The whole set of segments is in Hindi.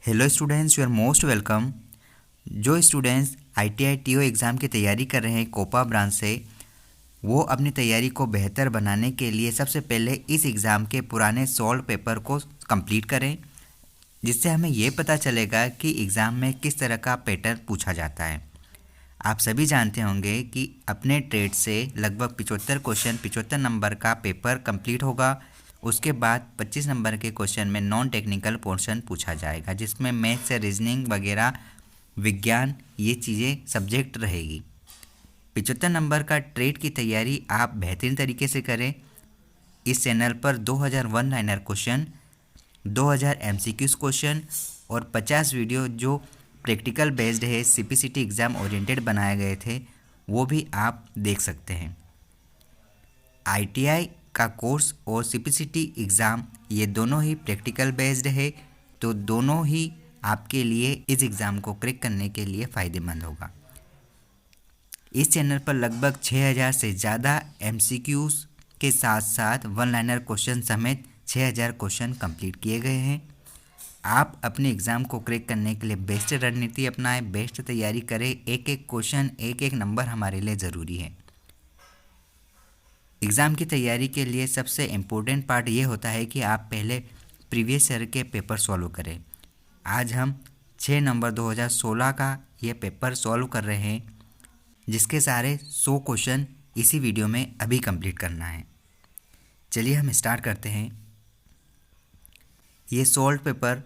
Hello students, you are most welcome. जो स्टूडेंट्स ITI TO एग्ज़ाम की तैयारी कर रहे हैं कोपा ब्रांच से, वो अपनी तैयारी को बेहतर बनाने के लिए सबसे पहले इस एग्ज़ाम के पुराने सॉल्व पेपर को कंप्लीट करें, जिससे हमें ये पता चलेगा कि एग्ज़ाम में किस तरह का पैटर्न पूछा जाता है। आप सभी जानते होंगे कि अपने ट्रेड से लगभग 75 क्वेश्चन 75 नंबर का पेपर कंप्लीट होगा। उसके बाद 25 नंबर के क्वेश्चन में नॉन टेक्निकल पोर्शन पूछा जाएगा, जिसमें मैथ्स या रीजनिंग वगैरह, विज्ञान, ये चीज़ें सब्जेक्ट रहेगी। 75 नंबर का ट्रेड की तैयारी आप बेहतरीन तरीके से करें। इस चैनल पर 2000 one liner question, 2000 MCQs question और 50 वीडियो जो प्रैक्टिकल बेस्ड है, CPCT एग्ज़ाम ओरिएंटेड बनाए गए थे, वो भी आप देख सकते हैं। ITI का कोर्स और CPCT एग्ज़ाम ये दोनों ही प्रैक्टिकल बेस्ड है, तो दोनों ही आपके लिए इस एग्ज़ाम को क्रैक करने के लिए फ़ायदेमंद होगा। इस चैनल पर लगभग 6000 से ज़्यादा MCQs के साथ साथ वन लाइनर क्वेश्चन समेत 6000 क्वेश्चन कंप्लीट किए गए हैं। आप अपने एग्ज़ाम को क्रैक करने के लिए बेस्ट रणनीति अपनाएं, बेस्ट तैयारी करें। एक एक क्वेश्चन, एक एक नंबर हमारे लिए ज़रूरी है। एग्ज़ाम की तैयारी के लिए सबसे इम्पोर्टेंट पार्ट ये होता है कि आप पहले प्रीवियस ईयर के पेपर सॉल्व करें। आज हम 6 नवंबर 2016 का ये पेपर सॉल्व कर रहे हैं, जिसके सारे 100 क्वेश्चन इसी वीडियो में अभी कंप्लीट करना है। चलिए हम स्टार्ट करते हैं। ये solve paper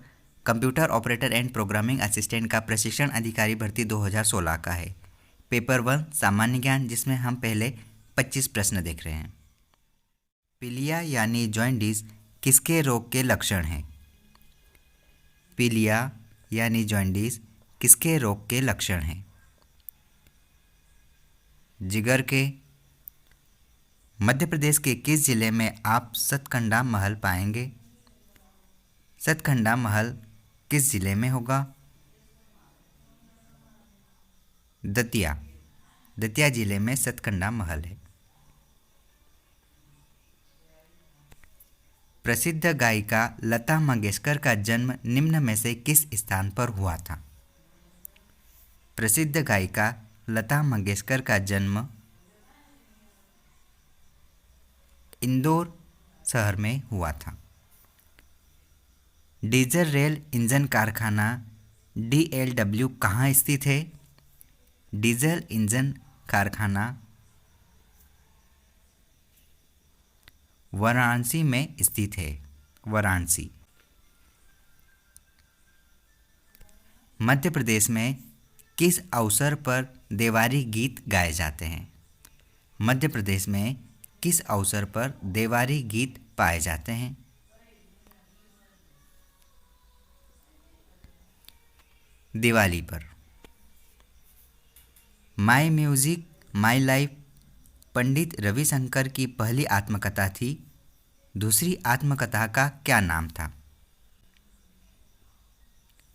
computer operator and programming assistant का प्रशिक्षण अधिकारी भर्ती 2016 का है। पेपर 1 सामान्य ज्ञान, जिसमें हम पहले 25 प्रश्न देख रहे हैं। पीलिया यानी जॉइंडिस किसके रोग के लक्षण हैं? पीलिया यानी जॉइंडिस किसके रोग के लक्षण हैं? जिगर के। मध्य प्रदेश के किस जिले में आप सतखंडा महल पाएंगे? सतखंडा महल किस जिले में होगा? दतिया। दतिया जिले में सतखंडा महल है। प्रसिद्ध गायिका लता मंगेशकर का जन्म निम्न में से किस स्थान पर हुआ था? प्रसिद्ध गायिका लता मंगेशकर का जन्म इंदौर शहर में हुआ था। डीजल रेल इंजन कारखाना DLW कहाँ स्थित है? डीजल इंजन कारखाना वाराणसी में स्थित है। वाराणसी। मध्य प्रदेश में किस अवसर पर देवारी गीत गाए जाते हैं? मध्य प्रदेश में किस अवसर पर देवारी गीत पाए जाते हैं? दिवाली पर। My music my life Pandit Ravishankar की पहली आत्मकथा थी। दूसरी आत्मकथा का क्या नाम था?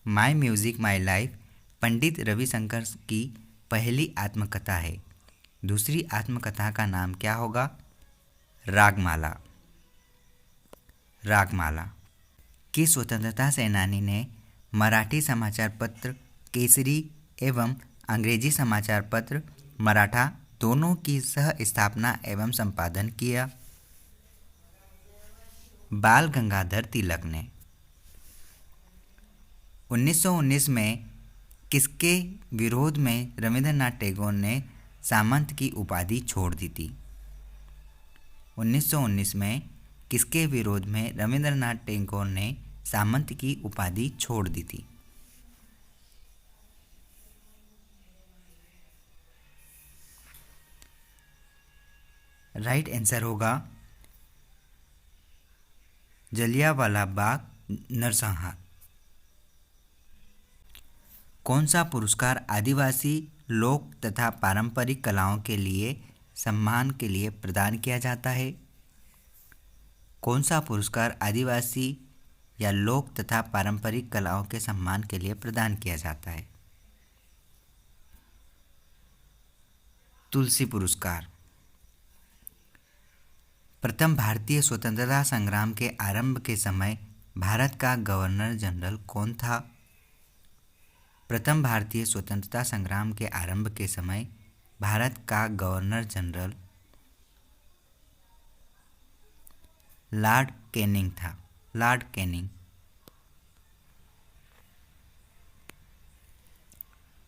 My music my life Pandit Ravishankar की पहली आत्मकथा है। दूसरी आत्मकथा का नाम क्या होगा? रागमाला। रागमाला। किस स्वतंत्रता सेनानी ने मराठी समाचार पत्र केसरी एवं अंग्रेजी समाचार पत्र मराठा दोनों की सह स्थापना एवं संपादन किया? बाल गंगाधर तिलक ने। 1919 में किसके विरोध में रविंद्रनाथ टैगोर ने सामंत की उपाधि छोड़ दी थी? 1919 में किसके विरोध में रविंद्रनाथ टैगोर ने सामंत की उपाधि छोड़ दी थी? राइट आंसर होगा जलियांवाला बाग नरसंहार। कौन सा पुरस्कार आदिवासी लोक तथा पारंपरिक कलाओं के लिए सम्मान के लिए प्रदान किया जाता है? कौन सा पुरस्कार आदिवासी या लोक तथा पारंपरिक कलाओं के सम्मान के लिए प्रदान किया जाता है? तुलसी पुरस्कार। प्रथम भारतीय स्वतंत्रता संग्राम के आरंभ के समय भारत का गवर्नर जनरल कौन था? प्रथम भारतीय स्वतंत्रता संग्राम के आरंभ के समय भारत का गवर्नर जनरल लॉर्ड कैनिंग था। लॉर्ड कैनिंग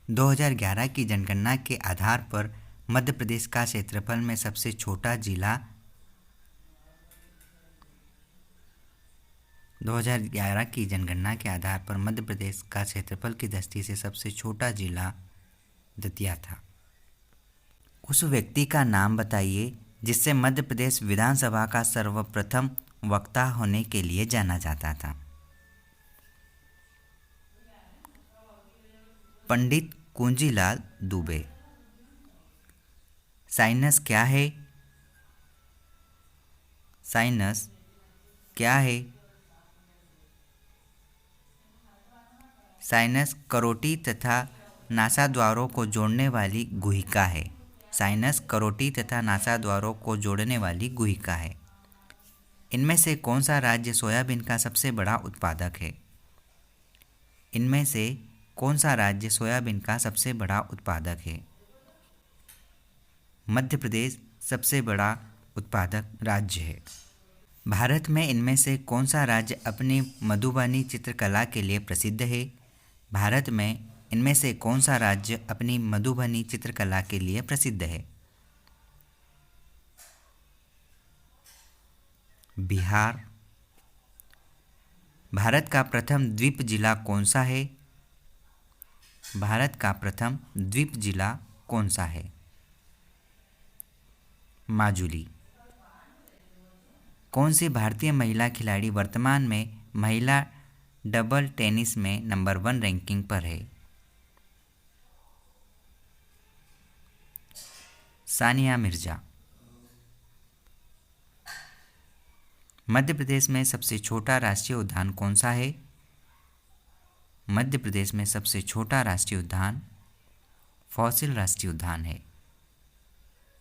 2011 की जनगणना के आधार पर मध्य प्रदेश का क्षेत्रफल में सबसे छोटा जिला 2011 की जनगणना के आधार पर मध्य प्रदेश का क्षेत्रफल की दृष्टि से सबसे छोटा जिला दतिया था। उस व्यक्ति का नाम बताइए जिससे मध्य प्रदेश विधानसभा का सर्वप्रथम वक्ता होने के लिए जाना जाता था। पंडित कुंजीलाल दुबे। साइनस क्या है? साइनस क्या है? साइनस करोटी तथा नासाद्वारों को जोड़ने वाली गुहिका है। साइनस करोटी तथा नासाद्वारों को जोड़ने वाली गुहिका है। इनमें से कौन सा राज्य सोयाबीन का सबसे बड़ा उत्पादक है? इनमें से कौन सा राज्य सोयाबीन का सबसे बड़ा उत्पादक है? मध्य प्रदेश सबसे बड़ा उत्पादक राज्य है। भारत में इनमें से कौन सा राज्य अपनी मधुबनी चित्रकला के लिए प्रसिद्ध है? भारत में इनमें से कौन सा राज्य अपनी मधुबनी चित्रकला के लिए प्रसिद्ध है? बिहार। भारत का प्रथम द्वीप जिला कौन सा है? भारत का प्रथम द्वीप जिला कौन सा है? माजुली। कौन सी भारतीय महिला खिलाड़ी वर्तमान में महिला डबल टेनिस में नंबर 1 रैंकिंग पर है? सानिया मिर्जा। मध्य प्रदेश में सबसे छोटा राष्ट्रीय उद्यान कौन सा है? मध्य प्रदेश में सबसे छोटा राष्ट्रीय उद्यान फॉसिल राष्ट्रीय उद्यान है।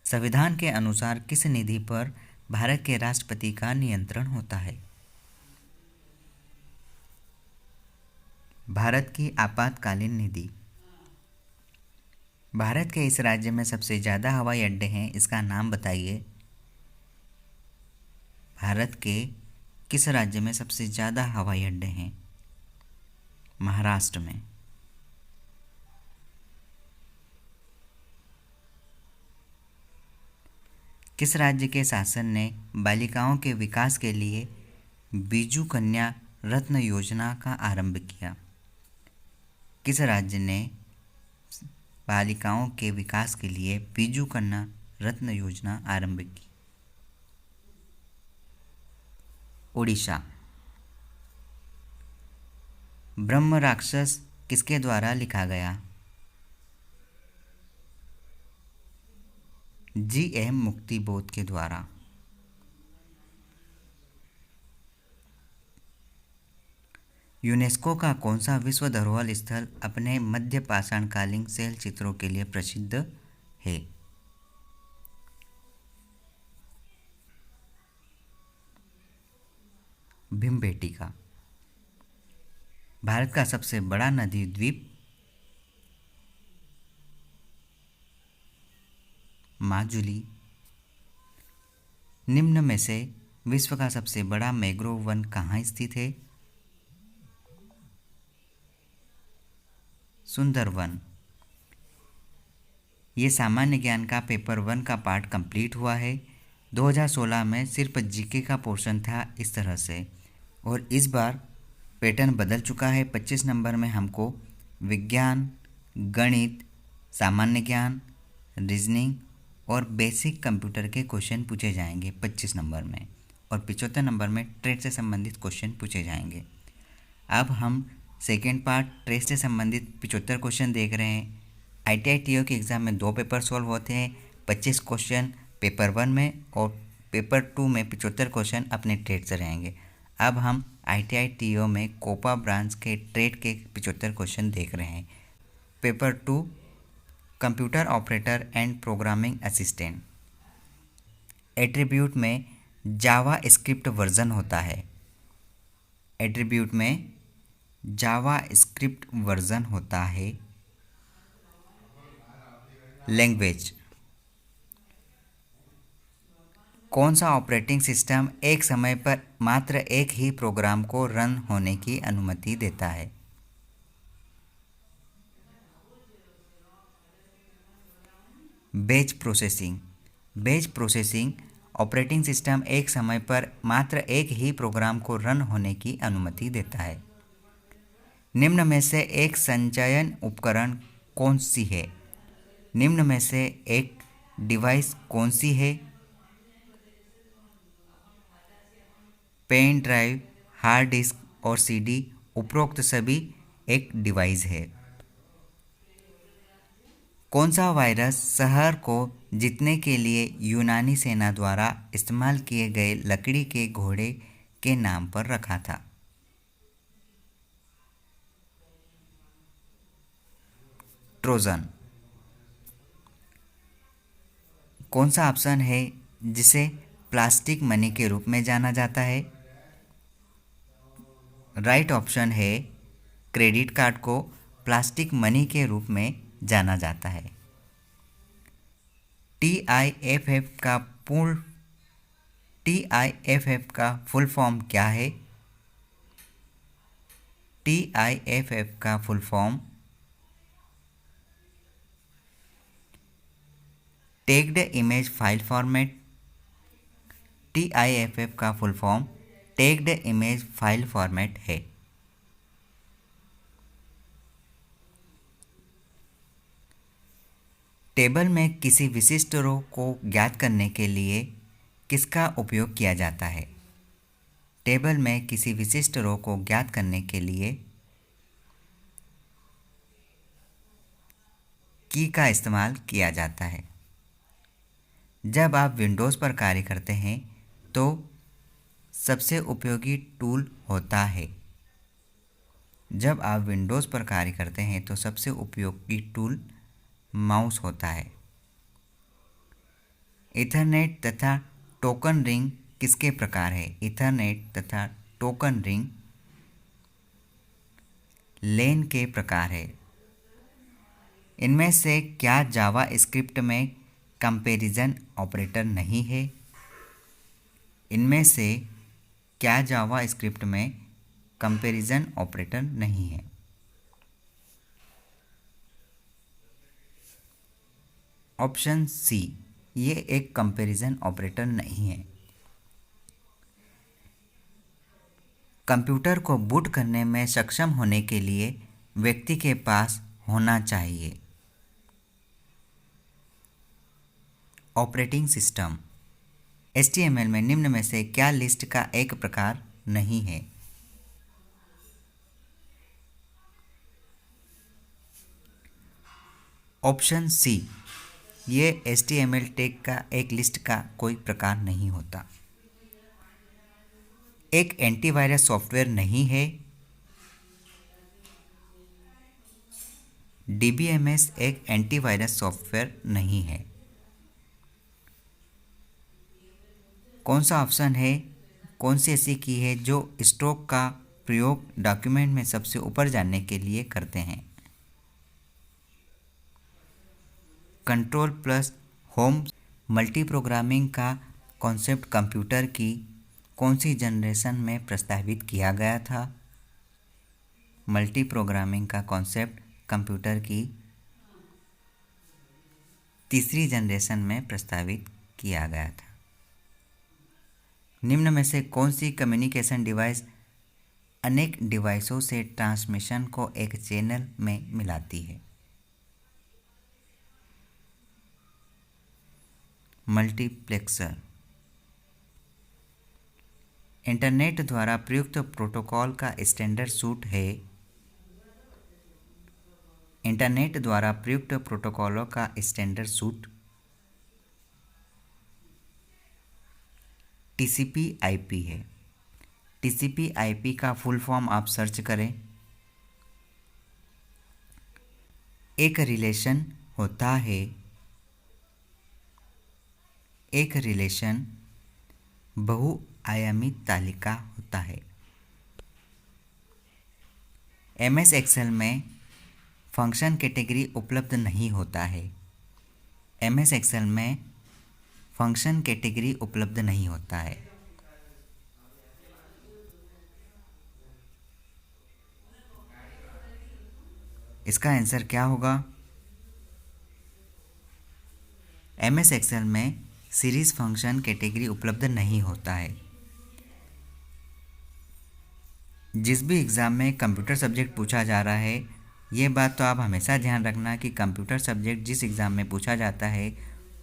संविधान के अनुसार किस निधि पर भारत के राष्ट्रपति का नियंत्रण होता है? भारत की आपातकालीन निधि। भारत के इस राज्य में सबसे ज़्यादा हवाई अड्डे हैं, इसका नाम बताइए। भारत के किस राज्य में सबसे ज़्यादा हवाई अड्डे हैं? महाराष्ट्र में। किस राज्य के शासन ने बालिकाओं के विकास के लिए बीजू कन्या रत्न योजना का आरंभ किया? किस राज्य ने बालिकाओं के विकास के लिए बीजू कन्या रत्न योजना आरंभ की? ओडिशा। ब्रह्म राक्षस किसके द्वारा लिखा गया? जी.एम. मुक्तिबोध के द्वारा। यूनेस्को का कौन सा विश्व धरोहर स्थल अपने मध्य पाषाणकालीन शैल चित्रों के लिए प्रसिद्ध है? भीमबेटका। भारत का सबसे बड़ा नदी द्वीप माजुली। निम्न में से विश्व का सबसे बड़ा मैंग्रोव वन कहाँ स्थित है? सुंदरवन। ये सामान्य ज्ञान का पेपर 1 का पार्ट कंप्लीट हुआ है। 2016 में सिर्फ जीके का पोर्शन था इस तरह से, और इस बार पैटर्न बदल चुका है। 25 नंबर में हमको विज्ञान, गणित, सामान्य ज्ञान, रीजनिंग और बेसिक कंप्यूटर के क्वेश्चन पूछे जाएंगे 25 नंबर में, और 75 नंबर में ट्रेड से संबंधित क्वेश्चन पूछे जाएंगे। अब हम सेकेंड पार्ट ट्रेड से संबंधित 75 क्वेश्चन देख रहे हैं। ITI TO के एग्ज़ाम में 2 पेपर सॉल्व होते हैं, 25 क्वेश्चन पेपर 1 में और पेपर 2 में 75 क्वेश्चन अपने ट्रेड से रहेंगे। अब हम ITI TO में कोपा ब्रांच के ट्रेड के 75 क्वेश्चन देख रहे हैं। Paper 2 computer operator and programming assistant. Attribute में जावा स्क्रिप्ट वर्जन होता है। एट्रीब्यूट में जावा स्क्रिप्ट वर्जन होता है। लैंग्वेज, कौन सा ऑपरेटिंग सिस्टम एक समय पर मात्र एक ही प्रोग्राम को रन होने की अनुमति देता है? Batch processing, batch processing operating system एक समय पर मात्र एक ही प्रोग्राम को रन होने की अनुमति देता है। निम्न में से एक संचयन उपकरण कौन सी है? निम्न में से एक डिवाइस कौन सी है? पेन ड्राइव, हार्ड डिस्क और सीडी, उपरोक्त सभी एक डिवाइस है। कौन सा वायरस शहर को जीतने के लिए यूनानी सेना द्वारा इस्तेमाल किए गए लकड़ी के घोड़े के नाम पर रखा था? ट्रोजन। कौन सा ऑप्शन है जिसे प्लास्टिक मनी के रूप में जाना जाता है? राइट ऑप्शन है, क्रेडिट कार्ड को प्लास्टिक मनी के रूप में जाना जाता है। TIFF का पूर्ण TIFF का फुल फॉर्म क्या है? TIFF का full form tagged image file format. TIFF का full form tagged image file format है। टेबल में किसी विशिष्ट रो को ज्ञात करने के लिए किसका उपयोग किया जाता है? टेबल में किसी विशिष्ट रो को ज्ञात करने के लिए की का इस्तेमाल किया जाता है। जब आप विंडोज़ पर कार्य करते हैं तो सबसे उपयोगी टूल होता है। जब आप विंडोज़ पर कार्य करते हैं तो सबसे उपयोगी टूल माउस होता है। ईथरनेट तथा टोकन रिंग किसके प्रकार है? ईथरनेट तथा टोकन रिंग लेन के प्रकार है। इनमें से क्या जावा स्क्रिप्ट में कंपैरिजन ऑपरेटर नहीं है? इनमें से क्या जावा स्क्रिप्ट में कंपैरिजन ऑपरेटर नहीं है? ऑप्शन सी, ये एक कंपैरिजन ऑपरेटर नहीं है। कंप्यूटर को बूट करने में सक्षम होने के लिए व्यक्ति के पास होना चाहिए। Operating system. HTML में निम्न में से क्या लिस्ट का एक प्रकार नहीं है? ऑप्शन सी, ये HTML टैग का एक लिस्ट का कोई प्रकार नहीं होता। एक एंटीवायरस सॉफ्टवेयर नहीं है। DBMS एक एंटीवायरस सॉफ्टवेयर नहीं है। कौन सा ऑप्शन है, कौन सी ऐसी की है जो स्ट्रोक का प्रयोग डॉक्यूमेंट में सबसे ऊपर जाने के लिए करते हैं? Control plus home. Multi programming का कॉन्सेप्ट कंप्यूटर की कौन सी जनरेशन में प्रस्तावित किया गया था? मल्टी प्रोग्रामिंग का कॉन्सेप्ट कंप्यूटर की तीसरी जनरेशन में प्रस्तावित किया गया था। निम्न में से कौन सी कम्युनिकेशन डिवाइस अनेक डिवाइसों से ट्रांसमिशन को एक चैनल में मिलाती है? मल्टीप्लेक्सर। इंटरनेट द्वारा प्रयुक्त प्रोटोकॉल का स्टैंडर्ड सूट है। इंटरनेट द्वारा प्रयुक्त प्रोटोकॉलों का स्टैंडर्ड सूट TCP/IP है। TCP/IP का फुल फॉर्म आप सर्च करें। एक रिलेशन होता है, एक रिलेशन बहुआयामी तालिका होता है। MS एक्सेल में फंक्शन कैटेगरी उपलब्ध नहीं होता है। MS एक्सेल में फंक्शन कैटेगरी उपलब्ध नहीं होता है। इसका आंसर क्या होगा? MS एक्सेल में सीरीज फंक्शन कैटेगरी उपलब्ध नहीं होता है। जिस भी एग्ज़ाम में कंप्यूटर सब्जेक्ट पूछा जा रहा है, ये बात तो आप हमेशा ध्यान रखना कि कंप्यूटर सब्जेक्ट जिस एग्ज़ाम में पूछा जाता है,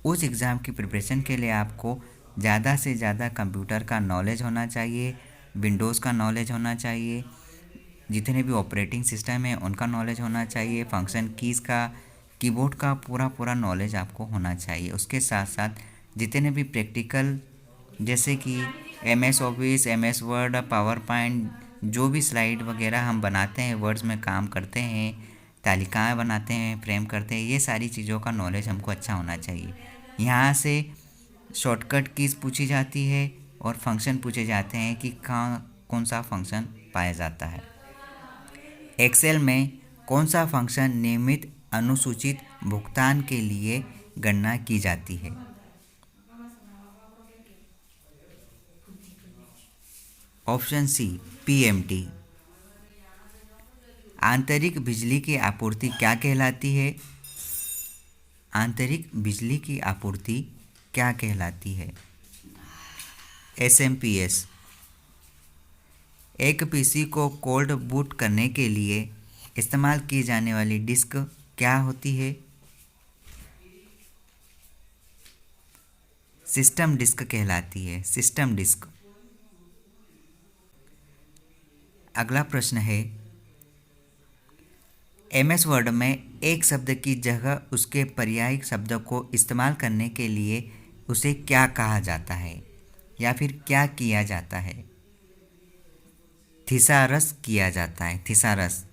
उस एग्ज़ाम की प्रिपरेशन के लिए आपको ज़्यादा से ज़्यादा कंप्यूटर का नॉलेज होना चाहिए, विंडोज़ का नॉलेज होना चाहिए, जितने भी ऑपरेटिंग सिस्टम है उनका नॉलेज होना चाहिए, फंक्शन कीज़ का, कीबोर्ड का पूरा नॉलेज आपको होना चाहिए। उसके साथ साथ जितने भी प्रैक्टिकल जैसे कि MS office, MS word, power point, जो भी स्लाइड वगैरह हम बनाते हैं, वर्ड्स में काम करते हैं, तालिकाएँ बनाते हैं, फ्रेम करते हैं, ये सारी चीज़ों का नॉलेज हमको अच्छा होना चाहिए। यहाँ से शॉर्टकट कीज़ पूछी जाती है और फंक्शन पूछे जाते हैं कि कहाँ कौन सा फंक्शन पाया जाता है। एक्सेल में कौन सा फंक्शन नियमित अनुसूचित भुगतान के लिए गणना की जाती है? Option C, PMT। आंतरिक बिजली की आपूर्ति क्या कहलाती है? आंतरिक बिजली की आपूर्ति क्या कहलाती है? SMPS। एक PC को कोल्ड बूट करने के लिए इस्तेमाल की जाने वाली डिस्क क्या होती है? सिस्टम डिस्क कहलाती है, सिस्टम डिस्क। अगला प्रश्न है, MS वर्ड में एक शब्द की जगह उसके पर्यायी शब्द को इस्तेमाल करने के लिए उसे क्या कहा जाता है या फिर क्या किया जाता है? थिसारस किया जाता है, थिसारस।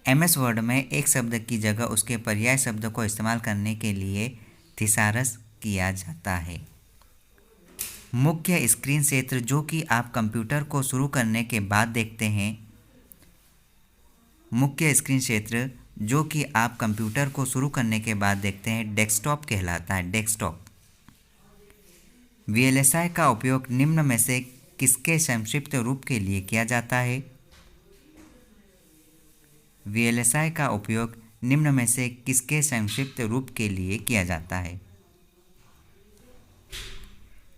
MS वर्ड में एक शब्द की जगह उसके पर्याय शब्द को इस्तेमाल करने के लिए थिसारस किया जाता है। मुख्य स्क्रीन क्षेत्र जो कि आप कंप्यूटर को शुरू करने के बाद देखते हैं, मुख्य स्क्रीन क्षेत्र जो कि आप कंप्यूटर को शुरू करने के बाद देखते हैं, डेस्कटॉप कहलाता है, डेस्कटॉप। VLSI का उपयोग निम्न में से किसके संक्षिप्त रूप के लिए किया जाता है? VLSI का उपयोग निम्न में से किसके संक्षिप्त रूप के लिए किया जाता है?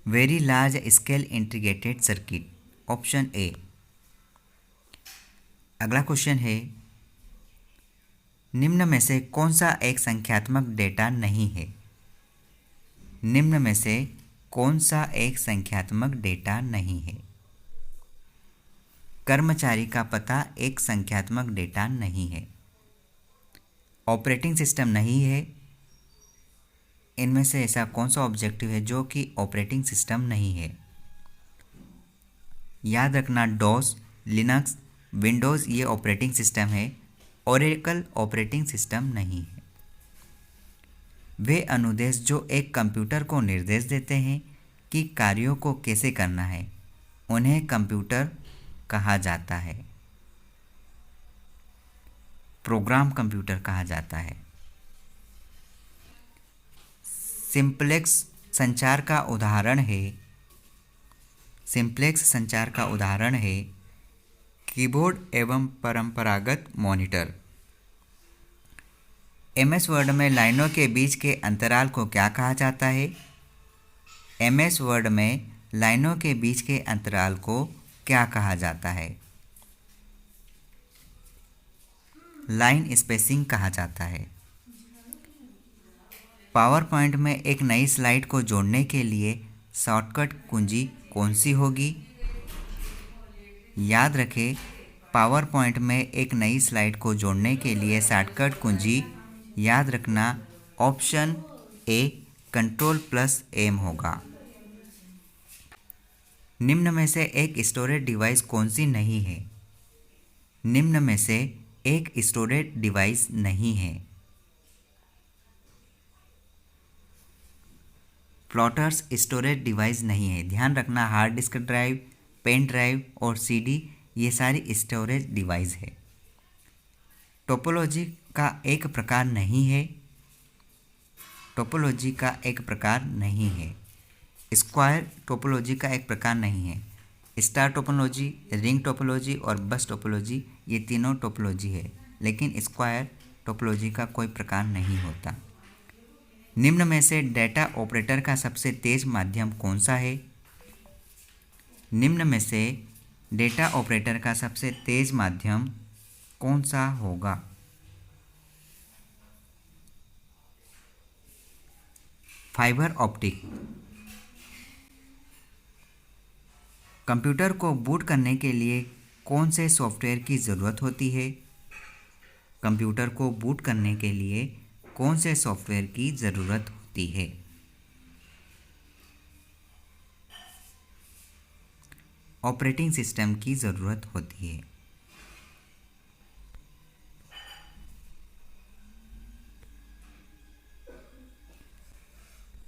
Very large scale integrated circuit, option A. अगला क्वेश्चन है, निम्न में से कौन सा एक संख्यात्मक डेटा नहीं है? निम्न में से कौन सा एक संख्यात्मक डेटा नहीं है? कर्मचारी का पता एक संख्यात्मक डेटा नहीं है। ऑपरेटिंग सिस्टम नहीं है। इनमें से ऐसा कौन सा ऑब्जेक्टिव है जो कि ऑपरेटिंग सिस्टम नहीं है? याद रखना, डॉस, लिनक्स, विंडोज़ ये ऑपरेटिंग सिस्टम है, ओरेकल ऑपरेटिंग सिस्टम नहीं है। वे अनुदेश जो एक कंप्यूटर को निर्देश देते हैं कि कार्यों को कैसे करना है, उन्हें कंप्यूटर कहा जाता है, प्रोग्राम कंप्यूटर कहा जाता है। सिंप्लेक्स संचार का उदाहरण है, सिंप्लेक्स संचार का उदाहरण है कीबोर्ड एवं परंपरागत मॉनिटर। MS वर्ड में लाइनों के बीच के अंतराल को क्या कहा जाता है? MS वर्ड में लाइनों के बीच के अंतराल को क्या कहा जाता है? लाइन स्पेसिंग कहा जाता है। पावर पॉइंट में एक नई स्लाइड को जोड़ने के लिए शॉर्टकट कुंजी कौन सी होगी? याद रखें, पावर पॉइंट में एक नई स्लाइड को जोड़ने के लिए शॉर्टकट कुंजी याद रखना ऑप्शन ए Ctrl+M होगा। निम्न में से एक स्टोरेज डिवाइस कौन सी नहीं है? निम्न में से एक स्टोरेज डिवाइस नहीं है। प्लॉटर्स स्टोरेज डिवाइस नहीं है। ध्यान रखना, hard disk drive, pen drive और CD ये सारी स्टोरेज डिवाइस है। टोपोलॉजी का एक प्रकार नहीं है, टोपोलॉजी का एक प्रकार नहीं है। स्क्वायर टोपोलॉजी का एक प्रकार नहीं है। स्टार टोपोलॉजी, रिंग टोपोलॉजी और बस टोपोलॉजी ये तीनों टोपोलॉजी है, लेकिन स्क्वायर टोपोलॉजी का कोई प्रकार नहीं होता। निम्न में से डेटा ऑपरेटर का सबसे तेज माध्यम कौन सा है? निम्न में से डेटा ऑपरेटर का सबसे तेज माध्यम कौन सा होगा? Fibre optic. कंप्यूटर को बूट करने के लिए कौन से सॉफ्टवेयर की ज़रूरत होती है? कंप्यूटर को बूट करने के लिए कौन से सॉफ्टवेयर की ज़रूरत होती है? ऑपरेटिंग सिस्टम की ज़रूरत होती है।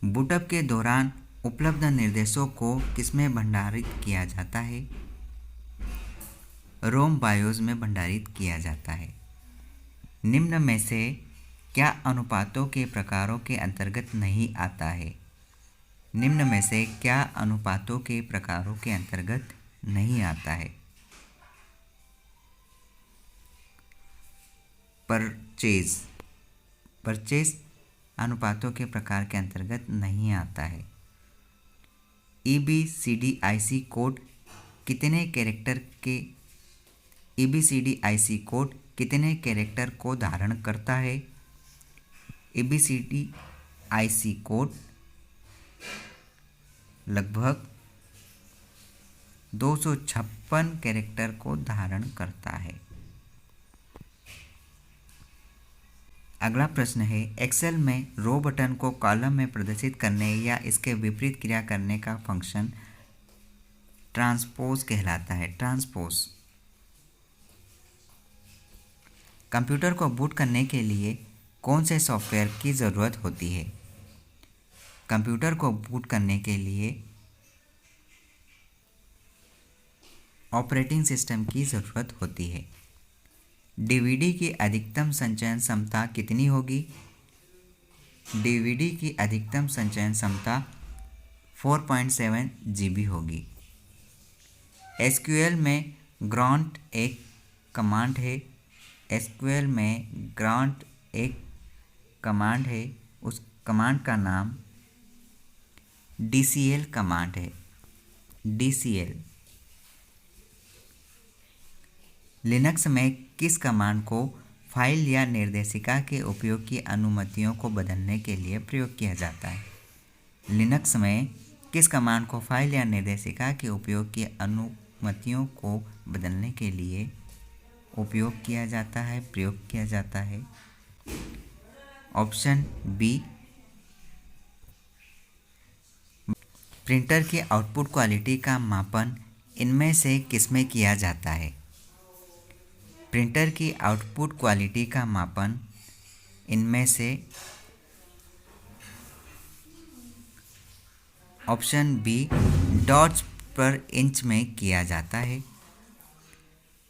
बूटअप के दौरान उपलब्ध निर्देशों को किसमें भंडारित किया जाता है? रोम बायोस में भंडारित किया जाता है। निम्न में से क्या अनुपातों के प्रकारों के अंतर्गत नहीं आता है? निम्न में से क्या अनुपातों के प्रकारों के अंतर्गत नहीं आता है? परचेज। परचेज अनुपातों के प्रकार के अंतर्गत नहीं आता है। EBCDIC कोड कितने कैरेक्टर के EBCDIC कोड कितने कैरेक्टर को धारण करता है? EBCDIC कोड लगभग 256 कैरेक्टर को धारण करता है। अगला प्रश्न है, एक्सेल में रो बटन को कॉलम में प्रदर्शित करने या इसके विपरीत क्रिया करने का फंक्शन ट्रांसपोज कहलाता है। ट्रांसपोज। कंप्यूटर को बूट करने के लिए कौन से सॉफ्टवेयर की ज़रूरत होती है? कंप्यूटर को बूट करने के लिए ऑपरेटिंग सिस्टम की ज़रूरत होती है। डीवीडी की अधिकतम संचयन क्षमता कितनी होगी? डीवीडी की अधिकतम संचयन क्षमता 4.7 GB होगी। एसक्यूएल में ग्रांट एक कमांड है। एसक्यूएल में ग्रांट एक कमांड है, उस कमांड का नाम DCL कमांड है। DCL। लिनक्स में किस कमांड को फाइल या निर्देशिका के उपयोग की अनुमतियों को बदलने के लिए प्रयोग किया जाता है? लिनक्स में किस कमांड को फाइल या निर्देशिका के उपयोग की अनुमतियों को बदलने के लिए उपयोग किया जाता है, प्रयोग किया जाता है? Option B. प्रिंटर की आउटपुट क्वालिटी का मापन इनमें से किसमें किया जाता है? प्रिंटर की आउटपुट क्वालिटी का मापन इनमें से ऑप्शन बी डॉट्स पर इंच में किया जाता है।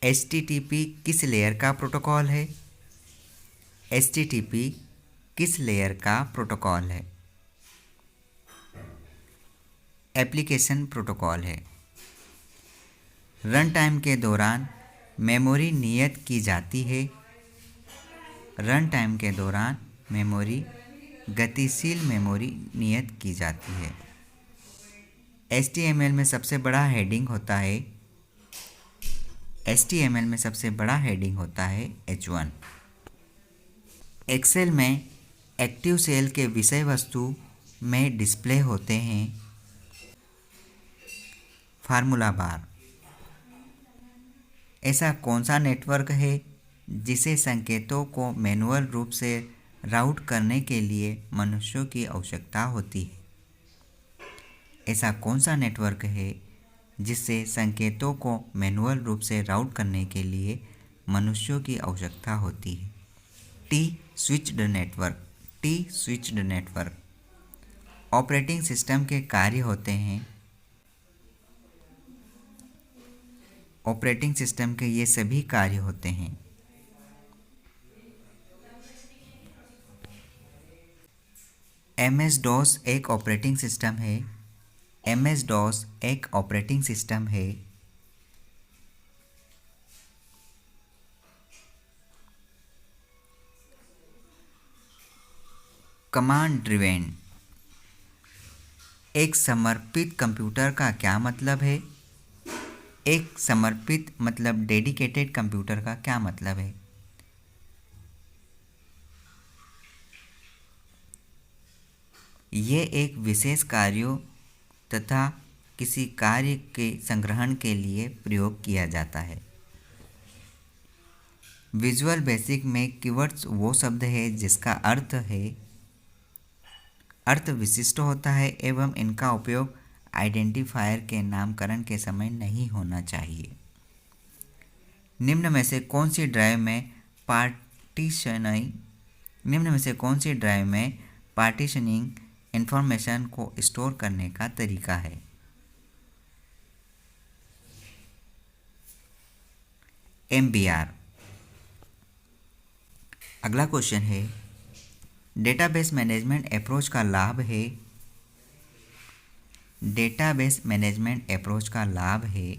HTTP किस लेयर का प्रोटोकॉल है? HTTP किस लेयर का प्रोटोकॉल है? एप्लीकेशन प्रोटोकॉल है। रन टाइम के दौरान मेमोरी नियत की जाती है। रन टाइम के दौरान मेमोरी गतिशील मेमोरी नियत की जाती है। HTML में सबसे बड़ा हेडिंग होता है। HTML में सबसे बड़ा हेडिंग होता है H1। एक्सेल में एक्टिव सेल के विषय वस्तु में डिस्प्ले होते हैं फार्मूला बार। ऐसा कौन सा नेटवर्क है जिसे संकेतों को मैनुअल रूप से राउट करने के लिए मनुष्यों की आवश्यकता होती है? ऐसा कौन सा नेटवर्क है जिससे संकेतों को मैनुअल रूप से राउट करने के लिए मनुष्यों की आवश्यकता होती है? T switched network. T switched network. Operating system के कार्य होते हैं ऑपरेटिंग सिस्टम के ये सभी कार्य होते हैं। MS DOS एक ऑपरेटिंग सिस्टम है। MS DOS एक ऑपरेटिंग सिस्टम है। कमांड ड्रिवेन एक समर्पित कंप्यूटर का क्या मतलब है? एक समर्पित मतलब डेडिकेटेड कंप्यूटर का क्या मतलब है? ये एक विशेष कार्यों तथा किसी कार्य के संग्रहण के लिए प्रयोग किया जाता है। विजुअल बेसिक में कीवर्ड्स वो शब्द है जिसका अर्थ विशिष्ट होता है एवं इनका उपयोग आइडेंटिफायर के नामकरण के समय नहीं होना चाहिए। निम्न में से कौन सी ड्राइव में पार्टीशनिंग इंफॉर्मेशन को स्टोर करने का तरीका है? MBR। अगला क्वेश्चन है, डेटाबेस मैनेजमेंट अप्रोच का लाभ है। डेटाबेस मैनेजमेंट अप्रोच का लाभ है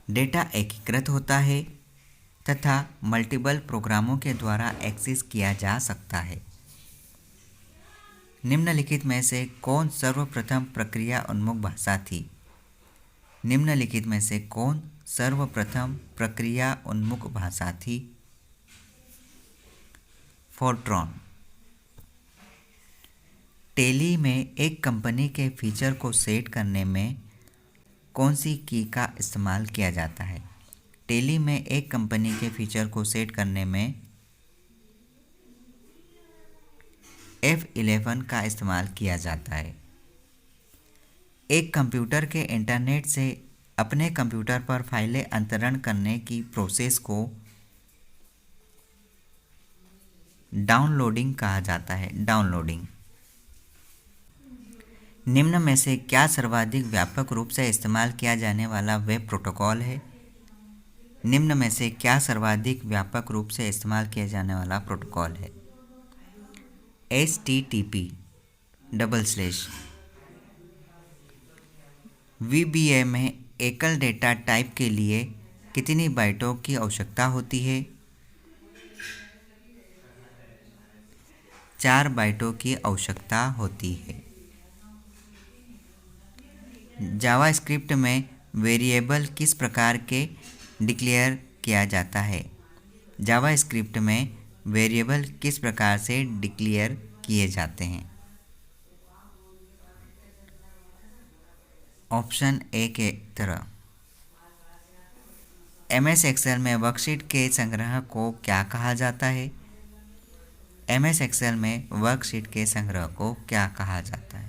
डेटा एकीकृत होता है तथा मल्टीपल प्रोग्रामों के द्वारा एक्सेस किया जा सकता है। निम्नलिखित में से कौन सर्वप्रथम प्रक्रिया उन्मुख भाषा थी? निम्नलिखित में से कौन सर्वप्रथम प्रक्रिया उन्मुख भाषा थी? फोर्ट्रॉन। टेली में एक कंपनी के फीचर को सेट करने में कौन सी की का इस्तेमाल किया जाता है? टेली में एक कंपनी के फीचर को सेट करने में F11 का इस्तेमाल किया जाता है। एक कंप्यूटर के इंटरनेट से अपने कंप्यूटर पर फाइलें अंतरण करने की प्रोसेस को डाउनलोडिंग कहा जाता है। डाउनलोडिंग। निम्न में से क्या सर्वाधिक व्यापक रूप से इस्तेमाल किया जाने वाला वेब प्रोटोकॉल है? निम्न में से क्या सर्वाधिक व्यापक रूप से इस्तेमाल किया जाने वाला प्रोटोकॉल है? HTTP / VBA में एकल डेटा टाइप के लिए कितनी बाइटों की आवश्यकता होती है? 4 बाइटों की आवश्यकता होती है। जावास्क्रिप्ट में वेरिएबल किस प्रकार के डिक्लेयर किया जाता है? जावास्क्रिप्ट में वेरिएबल किस प्रकार से डिक्लेयर किए जाते हैं? ऑप्शन ए के तरह। MS एक्सेल में वर्कशीट के संग्रह को क्या कहा जाता है? MS एक्सेल में वर्कशीट के संग्रह को क्या कहा जाता है?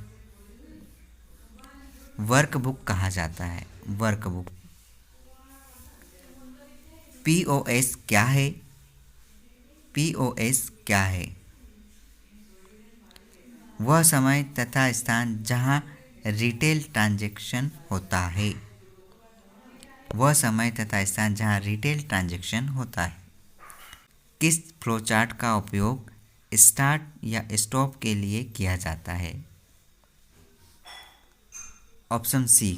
वर्कबुक कहा जाता है। वर्कबुक। POS क्या है? POS क्या है? वह समय तथा स्थान जहां रिटेल ट्रांजैक्शन होता है। वह समय तथा स्थान जहां रिटेल ट्रांजैक्शन होता है। किस फ्लोचार्ट का उपयोग स्टार्ट या स्टॉप के लिए किया जाता है? ऑप्शन सी।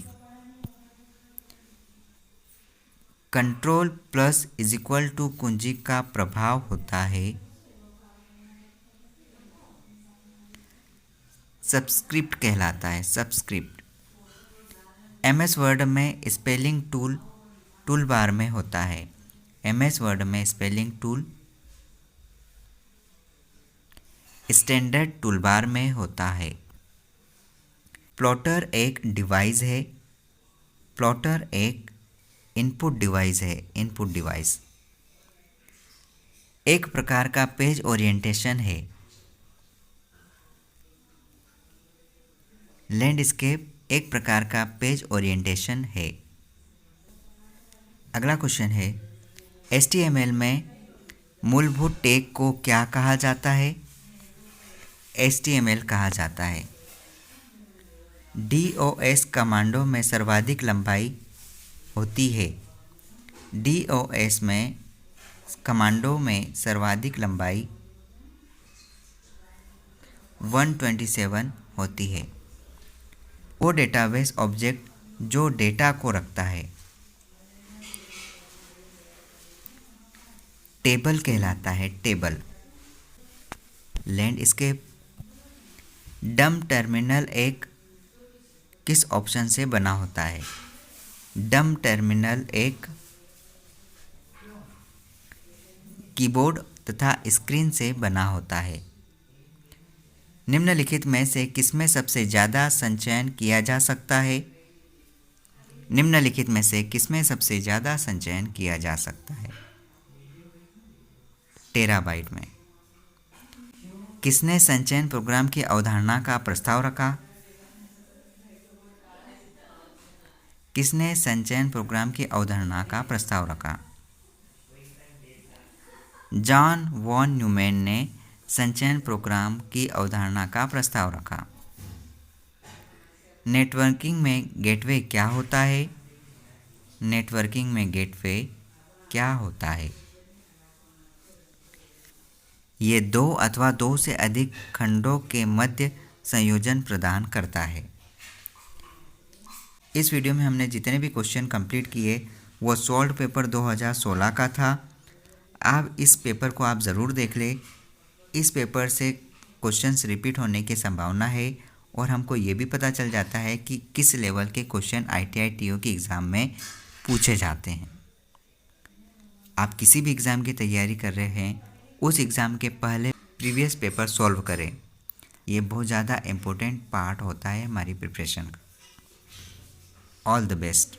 Ctrl+= कुंजी का प्रभाव होता है। सबस्क्रिप्ट कहलाता है। सबस्क्रिप्ट। MS वर्ड में स्पेलिंग टूल बार में होता है। MS वर्ड में spelling tool standard tool bar में होता है। प्लॉटर एक डिवाइस है। प्लॉटर एक इनपुट डिवाइस है। Input device. एक प्रकार का पेज ओरिएंटेशन है। लैंडस्केप एक प्रकार का पेज ओरिएंटेशन है। अगला क्वेश्चन है, HTML में मूलभूत टैग को क्या कहा जाता है? HTML कहा जाता है। DOS कमांडो में सर्वाधिक लंबाई होती है। DOS में कमांडो में सर्वाधिक लंबाई 127 होती है। वो डेटाबेस ऑब्जेक्ट जो डेटा को रखता है टेबल कहलाता है। टेबल। लैंडस्केप। डम्ब टर्मिनल एक किस ऑप्शन से बना होता है? डम्ब टर्मिनल एक कीबोर्ड तथा स्क्रीन से बना होता है। निम्नलिखित में से किसमें सबसे ज़्यादा संचयन किया जा सकता है? निम्नलिखित में से किसमें सबसे ज़्यादा संचयन किया जा सकता है? टेराबाइट में। किसने संचयन प्रोग्राम की अवधारणा का प्रस्ताव रखा? किसने संचयन प्रोग्राम की अवधारणा का प्रस्ताव रखा? जॉन वॉन न्यूमैन ने संचयन प्रोग्राम की अवधारणा का प्रस्ताव रखा। नेटवर्किंग में गेटवे क्या होता है? नेटवर्किंग में गेटवे क्या होता है? ये दो अथवा दो से अधिक खंडों के मध्य संयोजन प्रदान करता है। इस वीडियो में हमने जितने भी क्वेश्चन कंप्लीट किए वो सॉल्व पेपर 2016 का था। अब इस पेपर को आप ज़रूर देख लें। इस पेपर से क्वेश्चंस रिपीट होने की संभावना है और हमको ये भी पता चल जाता है कि किस लेवल के क्वेश्चन ITI TO के एग्ज़ाम में पूछे जाते हैं। आप किसी भी एग्ज़ाम की तैयारी कर रहे हैं उस एग्ज़ाम के पहले प्रीवियस पेपर सॉल्व करें। ये बहुत ज़्यादा इम्पोर्टेंट पार्ट होता है हमारी प्रिपरेशन का। All the best.